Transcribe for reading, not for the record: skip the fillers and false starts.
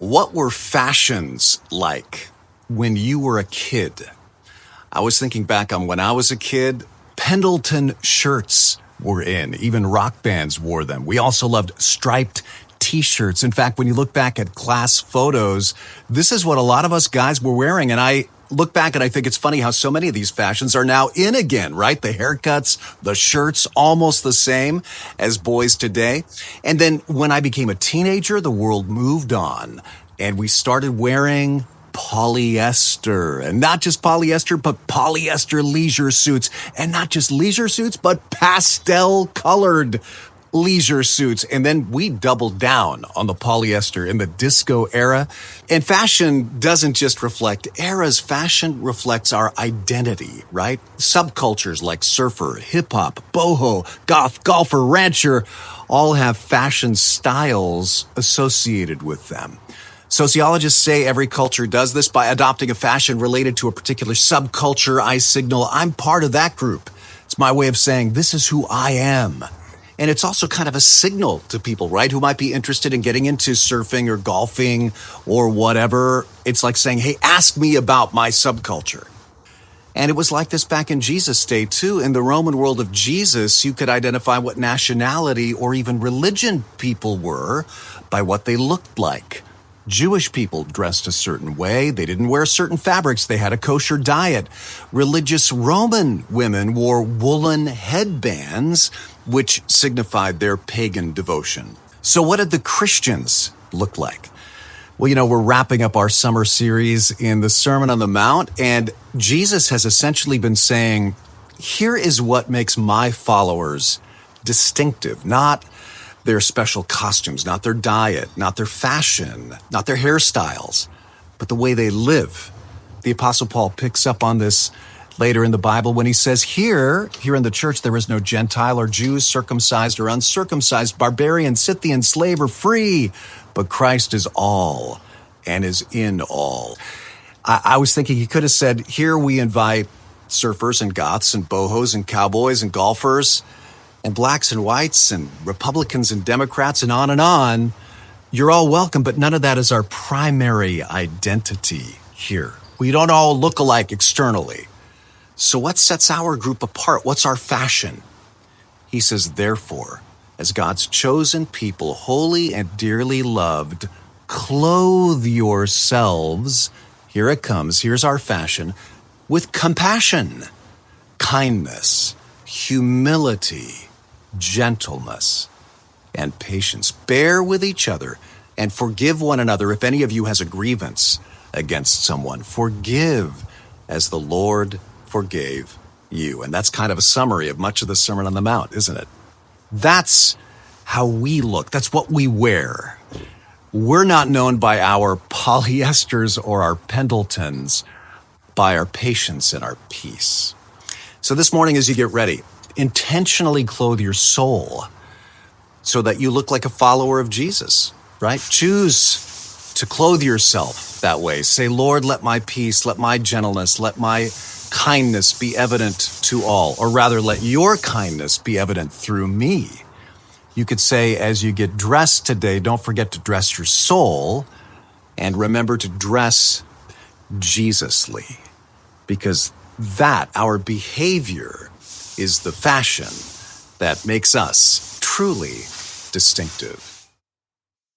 What were fashions like when you were a kid? I was thinking back on when I was a kid, Pendleton shirts were in. Even rock bands wore them. We also loved striped t-shirts. In fact, when you look back at class photos, this is what a lot of us guys were wearing. And I look back and I think it's funny how so many of these fashions are now in again, right? The haircuts, the shirts, almost the same as boys today. And then when I became a teenager, the world moved on and we started wearing polyester, and not just polyester, but polyester leisure suits, and not just leisure suits, but pastel colored leisure suits. And then we doubled down on the polyester in the disco era. And fashion doesn't just reflect eras. Fashion reflects our identity, right? Subcultures like surfer, hip hop, boho, goth, golfer, rancher all have fashion styles associated with them. Sociologists say every culture does this by adopting a fashion related to a particular subculture. I signal I'm part of that group. It's my way of saying this is who I am. And it's also kind of a signal to people, right, who might be interested in getting into surfing or golfing or whatever. It's like saying, hey, ask me about my subculture. And it was like this back in Jesus' day, too. In the Roman world of Jesus, you could identify what nationality or even religion people were by what they looked like. Jewish people dressed a certain way. They didn't wear certain fabrics. They had a kosher diet. Religious Roman women wore woolen headbands, which signified their pagan devotion. So what did the Christians look like? Well, we're wrapping up our summer series in the Sermon on the Mount, and Jesus has essentially been saying, here is what makes my followers distinctive, not their special costumes, not their diet, not their fashion, not their hairstyles, but the way they live. The Apostle Paul picks up on this later in the Bible when he says, here in the church, there is no Gentile or Jew, circumcised or uncircumcised, barbarian, Scythian, slave or free, but Christ is all and is in all. I was thinking he could have said, here we invite surfers and goths and bohos and cowboys and golfers and blacks and whites and Republicans and Democrats and on. You're all welcome, but none of that is our primary identity here. We don't all look alike externally. So what sets our group apart? What's our fashion? He says, therefore, as God's chosen people, holy and dearly loved, clothe yourselves, here it comes, here's our fashion, with compassion, kindness, humility, gentleness, and patience. Bear with each other and forgive one another if any of you has a grievance against someone. Forgive as the Lord forgave you. And that's kind of a summary of much of the Sermon on the Mount, isn't it? That's how we look. That's what we wear. We're not known by our polyesters or our Pendletons, by our patience and our peace. So this morning, as you get ready, intentionally clothe your soul so that you look like a follower of Jesus, right? Choose to clothe yourself that way. Say, Lord, let my peace, let my gentleness, let my kindness be evident to all, or rather, let your kindness be evident through me. You could say, as you get dressed today, don't forget to dress your soul and remember to dress Jesusly, because that, our behavior, is the fashion that makes us truly distinctive.